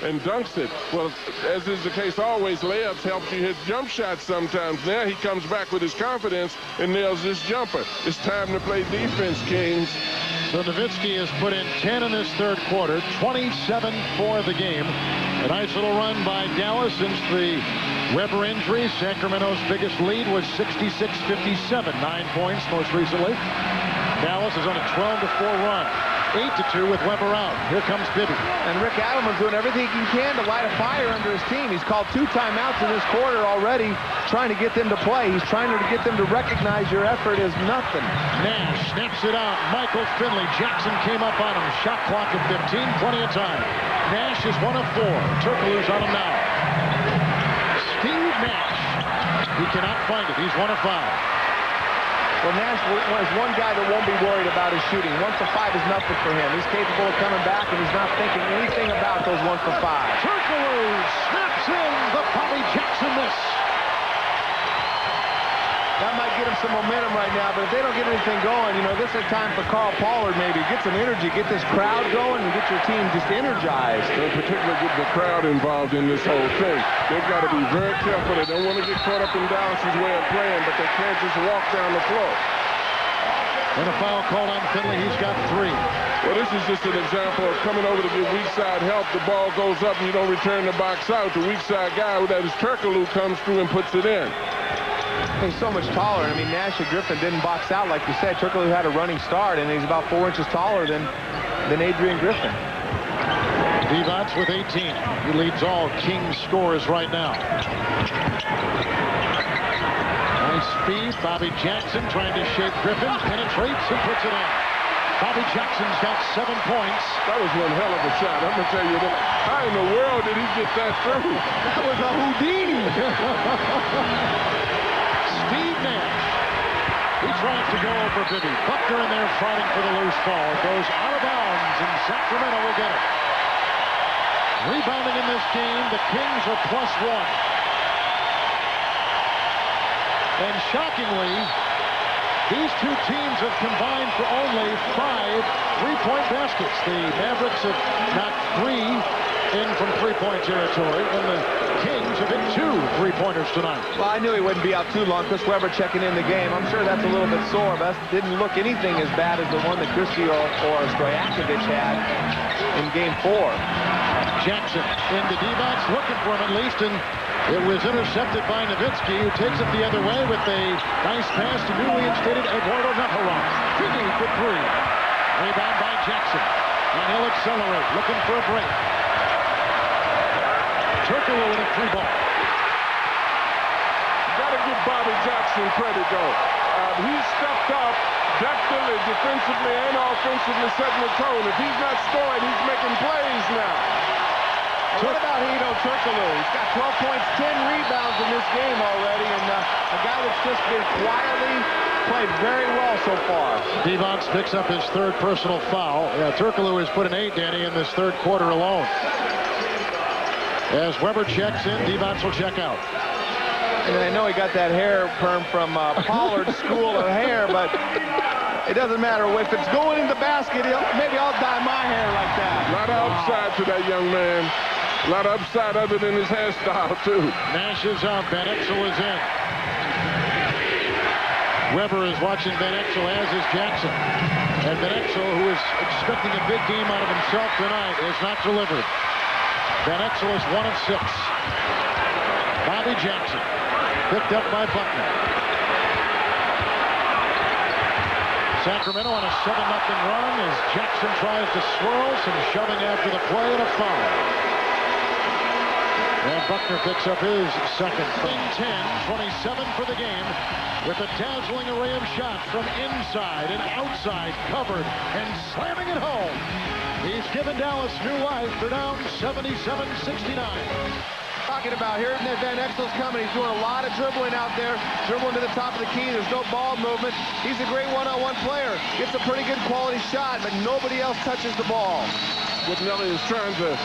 and dunks it. Well, as is the case always, layups helps you hit jump shots sometimes. Now he comes back with his confidence and nails this jumper. It's time to play defense, Kings. So Nowitzki has put in 10 in this third quarter, 27 for the game. A nice little run by Dallas since the Weber injury. Sacramento's biggest lead was 66-57, 9 points most recently. Dallas is on a 12-4 run. 8-2 with Weber out. Here comes Bibby. And Rick Adelman's doing everything he can to light a fire under his team. He's called 2 timeouts in this quarter already, trying to get them to play. He's trying to get them to recognize your effort is nothing. Nash snaps it out. Michael Finley. Jackson came up on him. Shot clock at 15. Plenty of time. Nash is 1 of 4. Turkoglu's on him now. Steve Nash. He cannot find it. He's 1 of 5. Well, Nash is one guy that won't be worried about his shooting. 1 for 5 is nothing for him. He's capable of coming back, and he's not thinking anything about those 1 for 5. Turkoglu snaps in the Bobby Jackson miss. That might get him some momentum right now, but if they don't get anything going, you know, this is a time for Carl Pollard maybe. Get some energy, get this crowd going, and get your team just energized. And particularly get the crowd involved in this whole thing. They've got to be very careful. They don't want to get caught up in Dallas's way of playing, but they can't just walk down the floor. And a foul called on Finley. He's got 3. Well, this is just an example of coming over to get weak side help. The ball goes up and you don't return the box out. The weak side guy, that is Turkoglu, comes through and puts it in. He's so much taller. I mean, Nash and Griffin didn't box out like you said. Turkoglu had a running start, and he's about 4 inches taller than Adrian Griffin. Divac with 18. He leads all Kings scores right now. Nice speed. Bobby Jackson trying to shake Griffin. Penetrates and puts it in. Bobby Jackson's got 7 points. That was one hell of a shot. I'm going to tell you that. How in the world did he get that through? That was a Houdini. Steve Nash. He tries to go over Bibby. Buckner in there fighting for the loose ball. It goes out of bounds, and Sacramento will get it. Rebounding in this game, the Kings are +1. And shockingly, these 2 teams have combined for only 5 3-point baskets. The Mavericks have knocked 3 in from 3-point territory, and the Kings have hit 2 3-pointers tonight. Well, I knew he wouldn't be out too long. Chris Webber checking in the game. I'm sure that's a little bit sore, but that didn't look anything as bad as the one that Christie or Stojakovic had in Game 4. Jackson into Divac, looking for him at least, and it was intercepted by Nowitzki, who takes it the other way with a nice pass to newly instated Eduardo Navarro. Finney for 3. Rebound by Jackson, and he'll accelerate, looking for a break. Turkoglu with a 3 ball. Got to give Bobby Jackson credit, though. He stepped up definitely defensively and offensively, setting the tone. If he's not scoring, he's making plays now. What about Hedo Turkoglu? He's got 12 points, 10 rebounds in this game already, and a guy that's just been quietly played very well so far. Divac picks up his 3rd personal foul. Yeah, Turkoglu has put an 8, Danny, in this 3rd quarter alone. As Weber checks in, Divac will check out. And I know he got that hair perm from Pollard's school of hair, but it doesn't matter. If it's going in the basket, maybe I'll dye my hair like that. A lot of upside to that young man. A lot of upside other than his hairstyle, too. Nash is out. Van Exel is in. Weber is watching Van Exel, as is Jackson. And Van Exel, who is expecting a big game out of himself tonight, is not delivered. Van Exel is 1 of 6. Bobby Jackson, picked up by Buckner. Sacramento on a 7-0 run as Jackson tries to swirl, some shoving after the play, and a foul. And Buckner picks up his 2nd. 10-27 for the game, with a dazzling array of shots from inside and outside, covered and slamming it home. He's given Dallas new life. They're down 77-69. Talking about here, Van Exel's coming. He's doing a lot of dribbling out there. Dribbling to the top of the key. There's no ball movement. He's a great one-on-one player. Gets a pretty good quality shot, but nobody else touches the ball. What Nelly is trying to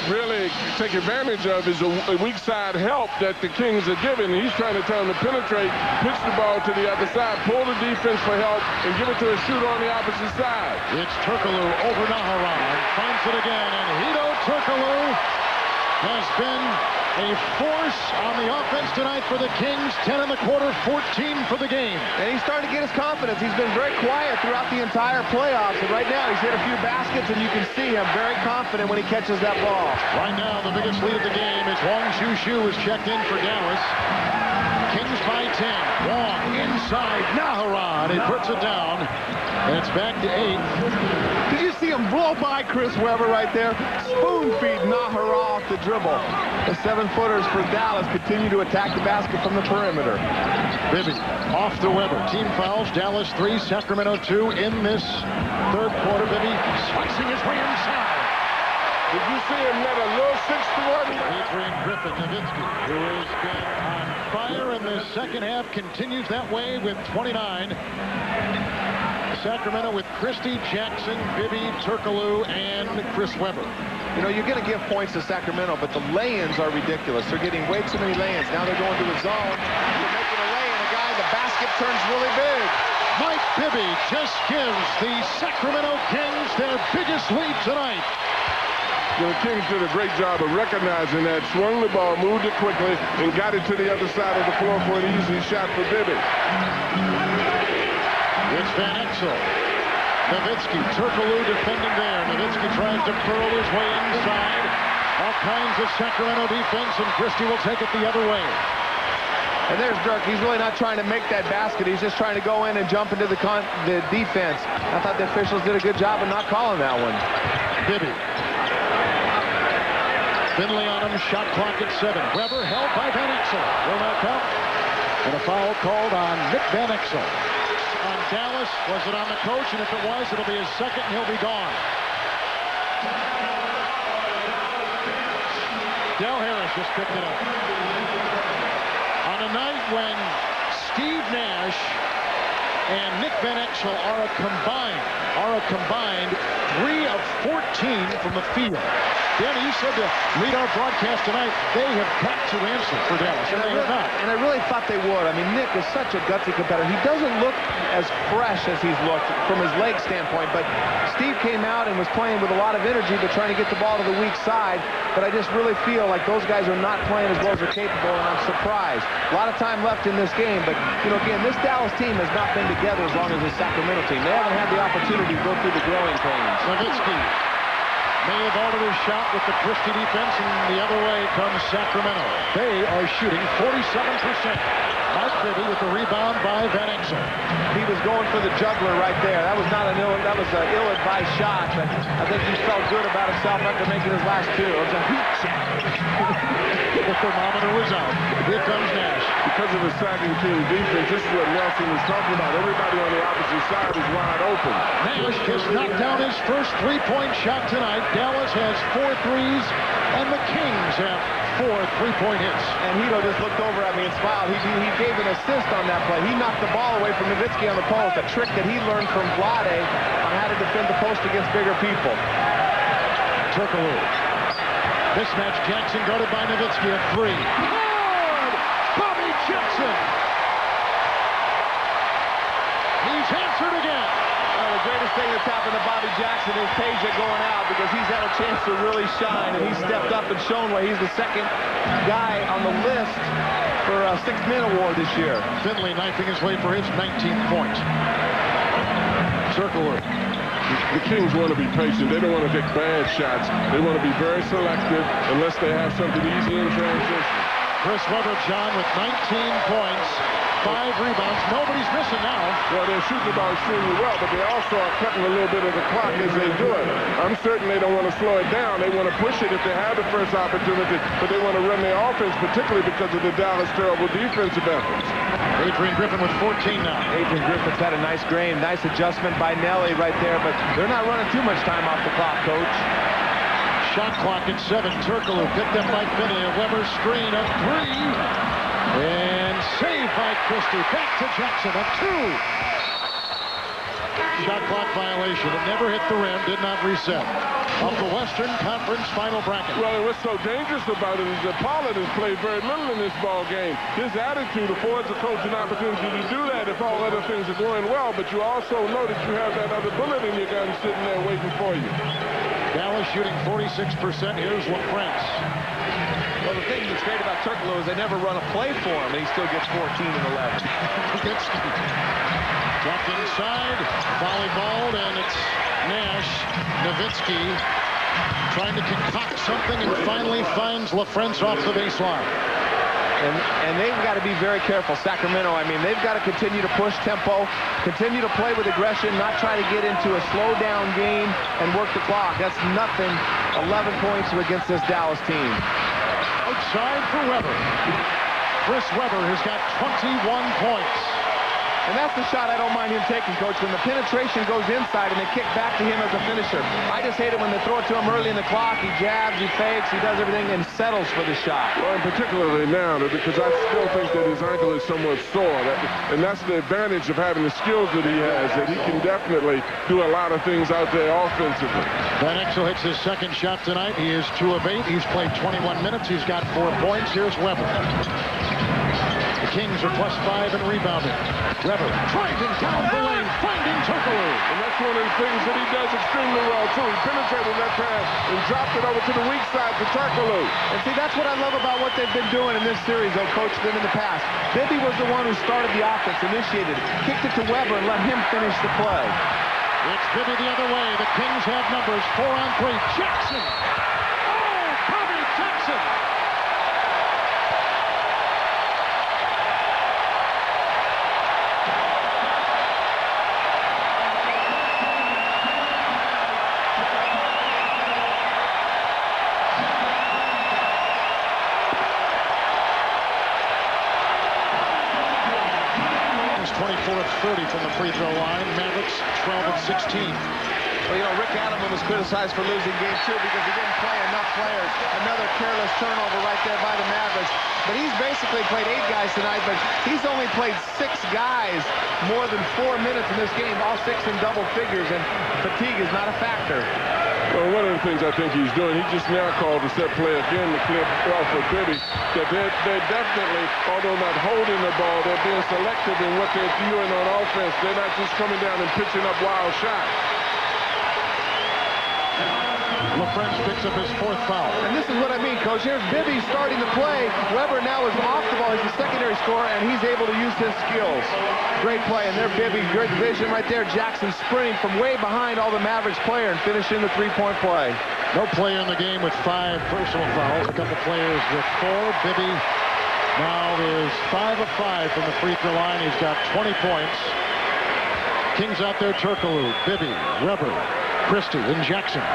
really take advantage of is a weak side help that the Kings are giving. He's trying to tell them to penetrate, pitch the ball to the other side, pull the defense for help, and give it to a shooter on the opposite side. It's Turkoglu over Naharan. Finds it again, and Hedo Turkoglu has been a force on the offense tonight for the Kings. 10 in the quarter, 14 for the game. And he's starting to get his confidence. He's been very quiet throughout the entire playoffs. And right now, he's hit a few baskets, and you can see him very confident when he catches that ball. Right now, the biggest lead of the game is Wong Shu is checked in for Dallas. Kings by 10. Wong inside. Nahara, and he puts it down. And it's back to 8. Did you see him blow by Chris Webber right there? Spoon feed Nahara off the dribble. The 7-footers for Dallas continue to attack the basket from the perimeter. Bibby off the Webber. Team fouls. Dallas 3, Sacramento 2 in this third quarter. Bibby slicing his way inside. Did you see him net a little 6-1? Adrian Griffin, Nowitzki, who has been on fire in the second half, continues that way with 29. Sacramento with Christie, Jackson, Bibby, Turkoglu, and Chris Webber. You know, you're going to give points to Sacramento, but the lay-ins are ridiculous. They're getting way too many lay-ins. Now they're going to a zone. They're making a lay-in. The basket turns really big. Mike Bibby just gives the Sacramento Kings their biggest lead tonight. The Kings did a great job of recognizing that, swung the ball, moved it quickly, and got it to the other side of the floor for an easy shot for Bibby. It's Van Exel. Nowitzki, Turkoglu defending there. Nowitzki tries to curl his way inside. All kinds of Sacramento defense, and Christie will take it the other way. And there's Dirk. He's really not trying to make that basket. He's just trying to go in and jump into the defense. I thought the officials did a good job of not calling that one. Bibby. Finley on him. Shot clock at 7. Webber held by Van Exel. Will not count. And a foul called on Nick Van Exel. On Dallas. Was it on the coach? And if it was, it'll be his second, and he'll be gone. Del Harris just picked it up. On a night when Steve Nash and Nick Van Exel are a combined 3 of 14 from the field. Danny, you said to lead our broadcast tonight, they have got to answer for Dallas, and they have not. And I really thought they would. I mean, Nick is such a gutsy competitor. He doesn't look as fresh as he's looked from his leg standpoint, but Steve came out and was playing with a lot of energy, but trying to get the ball to the weak side. But I just really feel like those guys are not playing as well as they're capable, and I'm surprised. A lot of time left in this game, but, you know, again, this Dallas team has not been together as long as the Sacramento team. They haven't had the opportunity to go through the growing pains. Nowitzki may have altered his shot with the Christie defense, and the other way comes Sacramento. They are shooting 47%. Mike Bibby with the rebound by Van Exel. He was going for the juggler right there. That was not an ill-advised shot. But I think he felt good about himself after making his last 2. It was a heat shot. The thermometer was out. Here comes Nash. Because of the sagging team defense, this is what Nelson was talking about. Everybody on the opposite side is wide open. Nash just knocked down his first 3-point shot tonight. Dallas has 4 threes, and the Kings have 4 3-point hits. And Hito just looked over at me and smiled. He gave an assist on that play. He knocked the ball away from Nowitzki on the post, a trick that he learned from Vlade on how to defend the post against bigger people. Turkoglu. Mismatch. Jackson guarded by Nowitzki at 3. Good! Bobby Jackson! He's answered again. The greatest thing that's happened to Bobby Jackson is Peja going out, because he's had a chance to really shine, and he's stepped up and shown why he's the second guy on the list for a 6th-man award this year. Finley knifing his way for his 19th point. Turkoglu. The Kings want to be patient. They don't want to take bad shots. They want to be very selective unless they have something easy in transition. Chris Webber, John, with 19 points, 5 rebounds. Nobody's missing now. Well, they're shooting the ball extremely well, but they also are cutting a little bit of the clock as they do it. I'm certain they don't want to slow it down. They want to push it if they have the first opportunity, but they want to run their offense, particularly because of the Dallas' terrible defensive efforts. Adrian Griffin with 14 now. Adrian Griffin's had a nice game, nice adjustment by Nelly right there, but they're not running too much time off the clock, Coach. Shot clock at 7. Turkoglu picked up by Finley. A Webber screen of 3. And saved by Christie. Back to Jackson. A 2. Shot clock violation. It never hit the rim. Did not reset. Of the Western Conference final bracket. Well, what's so dangerous about it is that Pollard has played very little in this ball game. His attitude affords the coach an opportunity to do that if all other things are going well, but you also know that you have that other bullet in your gun sitting there waiting for you. Dallas shooting 46%. Here's LaFrance. Well, the thing that's great about Turkoglu is they never run a play for him, and he still gets 14 and 11. Dropped inside, volleyballed, and it's Nash. Nowitzki trying to concoct something and finally finds LaFrance off the baseline. And they've got to be very careful, Sacramento. I mean, they've got to continue to push tempo, continue to play with aggression, not try to get into a slow-down game and work the clock. That's nothing. 11 points against this Dallas team. Outside for Weber. Chris Weber has got 21 points. And that's the shot I don't mind him taking, Coach, when the penetration goes inside and they kick back to him as a finisher. I just hate it when they throw it to him early in the clock. He jabs, he fakes, he does everything and settles for the shot. Well, and particularly now, because I still think that his ankle is somewhat sore. And that's the advantage of having the skills that he has, that he can definitely do a lot of things out there offensively. Van Exel hits his second shot tonight. He is 2 of 8. He's played 21 minutes. He's got 4 points. Here's Weber. The Kings are +5 in rebounding. Weber driving down the lane, finding Turkoglu. And that's one of the things that he does extremely well, too. He penetrated that pass and dropped it over to the weak side to Turkoglu. And see, that's what I love about what they've been doing in this series, though, Coach, them in the past. Bibby was the one who started the offense, initiated it, kicked it to Weber, and let him finish the play. It's Bibby the other way. The Kings have numbers. 4 on 3. Jackson. Oh, Bobby Jackson. Of 30 from the free throw line. Mavericks 12 of 16. Well, you know, Rick Adelman was criticized for losing game 2 because he didn't play enough players. Another careless turnover right there by the Mavericks. But he's basically played 8 guys tonight, but he's only played 6 guys more than 4 minutes in this game, all 6 in double figures, and fatigue is not a factor. Well, one of the things I think he's doing, he just now called the set play again to clear off for Bibby. That they're definitely, although not holding the ball, they're being selective in what they're doing on offense. They're not just coming down and pitching up wild shots. LaFrance picks up his 4th foul. And this is what I mean, Coach. Here's Bibby starting the play. Weber now is off the ball. He's a secondary scorer, and he's able to use his skills. Great play, and there Bibby, good vision right there. Jackson sprinting from way behind all the Mavericks player and finishing the 3-point play. No player in the game with 5 personal fouls. A couple players with 4. Bibby now is 5 of 5 from the free throw line. He's got 20 points. Kings out there, Turkoglu, Bibby, Weber, Christie, and Jackson.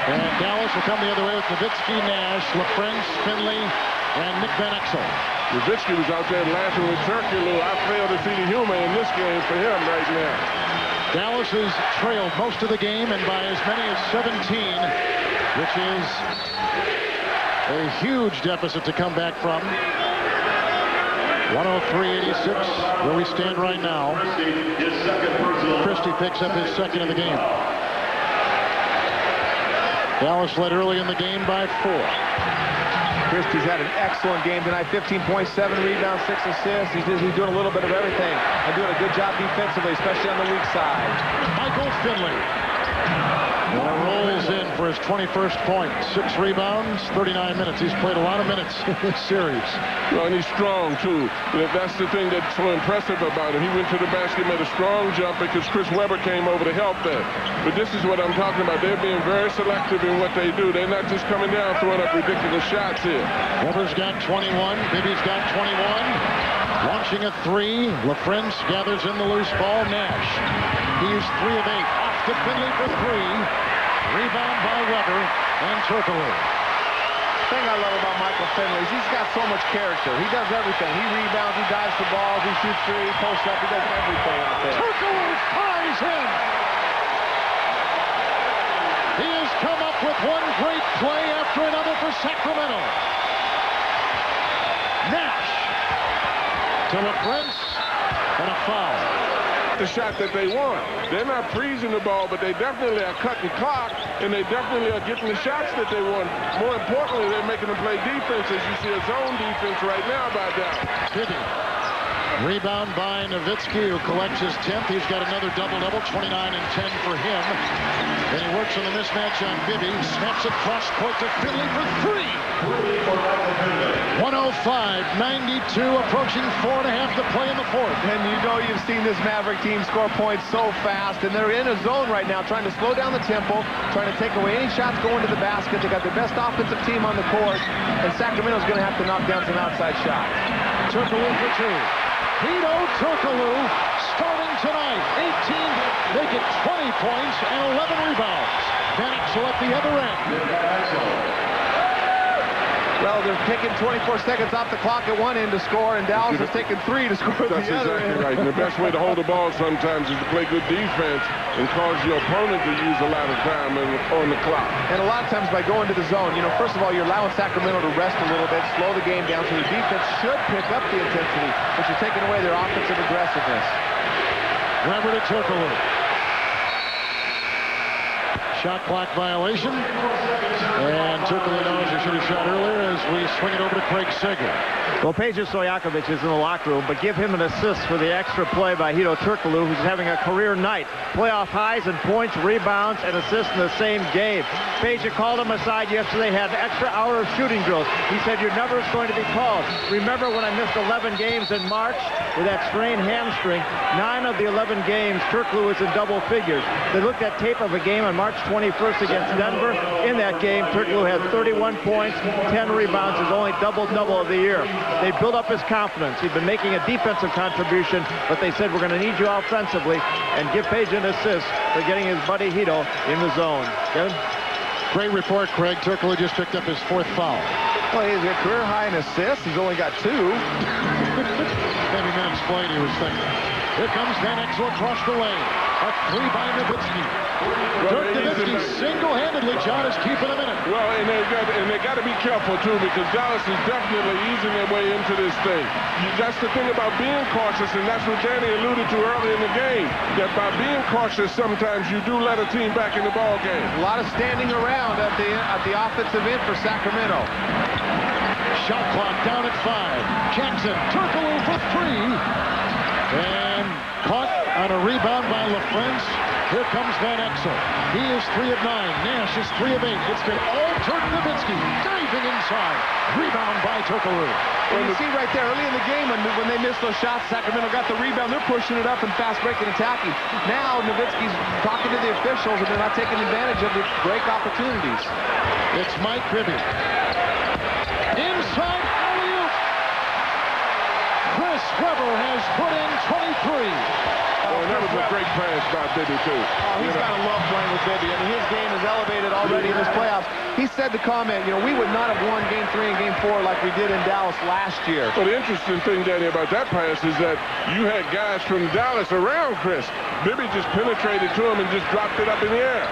And Dallas will come the other way with Nowitzki, Nash, LaFrance, Finley, and Nick Van Exel. Nowitzki was out there laughing with Turkoglu. I fail to see the humor in this game for him right now. Dallas has trailed most of the game and by as many as 17, which is a huge deficit to come back from. 103-86, where we stand right now. Christie picks up his 2nd of the game. Dallas led early in the game by 4. Christie's had an excellent game tonight. 15 points, 7 rebounds, 6 assists. He's doing a little bit of everything and doing a good job defensively, especially on the weak side. Michael Finley rolls in for his 21st point. 6 rebounds, 39 minutes. He's played a lot of minutes in this series. Well, and he's strong, too. That's the thing that's so impressive about him. He went to the basket, made a strong jump because Chris Weber came over to help there. But this is what I'm talking about. They're being very selective in what they do. They're not just coming down throwing up ridiculous shots here. Weber's got 21. Bibby's got 21. Launching a 3. LaFrance gathers in the loose ball. Nash. He's 3 of 8. Off to Finley for 3. Rebound by Weber and Turkoglu. The thing I love about Michael Finley is he's got so much character. He does everything. He rebounds, he dives for balls, he shoots 3, he posts up, he does everything out there. Turkoglu ties in. He has come up with one great play after another for Sacramento. Nash to LaFrance and a foul. The shot that they want. They're not freezing the ball, but they definitely are cutting clock, and they definitely are getting the shots that they want. More importantly, they're making them play defense, as you see a zone defense right now by Dallas. Bibby Rebound by Nowitzki, who collects his 10th. He's got another double-double, 29 and 10 for him. Then he works on the mismatch on Bibby. Snaps it cross court to Finley for 3. 105-92, approaching 4.5 to play in the fourth. And you know you've seen this Maverick team score points so fast, and they're in a zone right now, trying to slow down the tempo, trying to take away any shots going to the basket. They got the best offensive team on the court, and Sacramento's going to have to knock down some outside shots. Turkoglu for 2. Hedo Turkoglu starting tonight. 18, make it 20 points and 11 rebounds. Van Exel at the other end. Well, they're taking 24 seconds off the clock at one end to score, and Dallas is taking 3 to score at the other end. That's exactly right. And the best way to hold the ball sometimes is to play good defense and cause your opponent to use a lot of time on the clock. And a lot of times by going to the zone, you know, first of all, you're allowing Sacramento to rest a little bit, slow the game down, so the defense should pick up the intensity, but you're taking away their offensive aggressiveness. Weber to Turkoglu. Shot clock violation. And Turkoglu knows he should have shot earlier as we swing it over to Craig Sager. Well, Peja Stojakovic is in the locker room, but give him an assist for the extra play by Hedo Turkoglu, who's having a career night. Playoff highs in points, rebounds, and assists in the same game. Peja called him aside yesterday, had an extra hour of shooting drills. He said, "You're never going to be called. Remember when I missed 11 games in March with that strained hamstring? 9 of the 11 games, Turkoglu was in double figures." They looked at tape of a game on March 21st against Denver. In that game, Turkoglu had 31 points, 10 rebounds, his only double-double of the year. They built up his confidence. He'd been making a defensive contribution, but they said, "We're going to need you offensively," and give Peja an assist for getting his buddy Hedo in the zone. Kevin? Great report, Craig. Turkoglu just picked up his 4th foul. Well, he's got career high in assists. He's only got 2. Maybe men explain he was thinking. Here comes Van Exel across the lane. A 3 by Nowitzki. Dirk Nowitzki single-handedly, John, is keeping him in it. Well, and they got to be careful, too, because Dallas is definitely easing their way into this thing. That's the thing about being cautious, and that's what Danny alluded to early in the game, that by being cautious, sometimes you do let a team back in the ball game. A lot of standing around at the offensive end for Sacramento. Shot clock down at 5. Jackson, Turkoglu for 3. And caught on a rebound by LaFrance. Here comes Van Exel. He is 3 of 9. Nash is 3 of 8. It's been all Dirk Nowitzki diving inside. Rebound by Turkoglu. Well, you see right there early in the game when they missed those shots, Sacramento got the rebound. They're pushing it up and fast breaking attacking. Now Nowitzki's talking to the officials and they're not taking advantage of the break opportunities. It's Mike Bibby. Inside alley-oop. Chris Webber has put in 23. Oh, that was a great pass by Bibby, too. Oh, he's got to love playing with Bibby. I mean, his game is elevated already in this playoffs. He said the comment, you know, we would not have won Game 3 and Game 4 like we did in Dallas last year. Well, the interesting thing, Danny, about that pass is that you had guys from Dallas around Chris. Bibby just penetrated to him and just dropped it up in the air.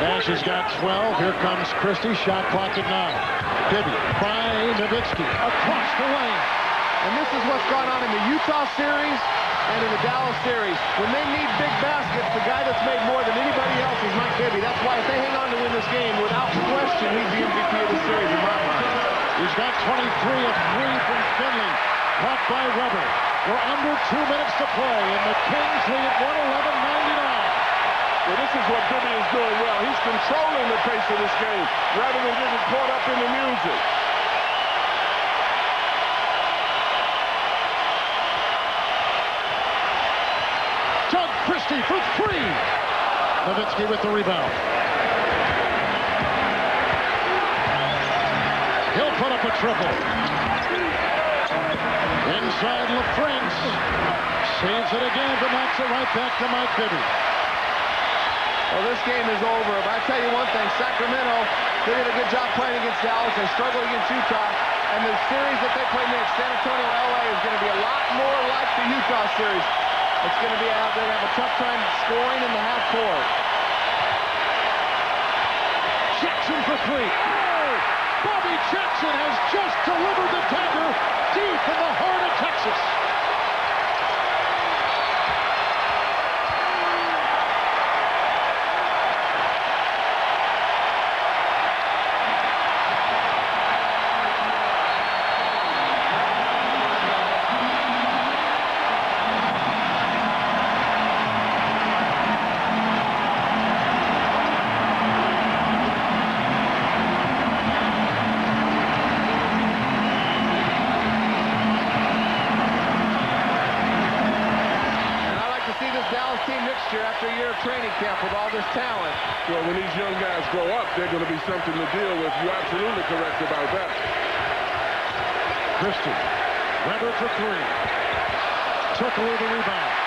Nash has got 12. Here comes Christie. Shot clock at 9. Bibby by Nowitzki across the lane. And this is what's gone on in the Utah series and in the Dallas series. When they need big baskets, the guy that's made more than anybody else is Mike Bibby. That's why if they hang on to win this game, without question, he's the MVP of the series in my mind. He's got 23 of 3 from Finley. Caught by Webber. We're under 2 minutes to play, and the Kings lead at 111-99. Well, this is what Bibby is doing well. He's controlling the pace of this game rather than getting caught up in the music. Doug Christie for 3. Nowitzki with the rebound. He'll put up a triple. Inside LaFrance. Saves it again, but knocks it right back to Mike Bibby. Well, this game is over. But I tell you one thing, Sacramento, they did a good job playing against Dallas. They struggled against Utah. And the series that they play next, San Antonio, LA, is going to be a lot more like the Utah series. It's going to be out there. They're going to have a tough time scoring in the half court. Jackson for 3. Oh! Bobby Jackson has just delivered the dagger deep in the heart of Texas. go up, they're going to be something to deal with. You're absolutely correct about that. Christie. Weber for three. Turkoglu the rebound.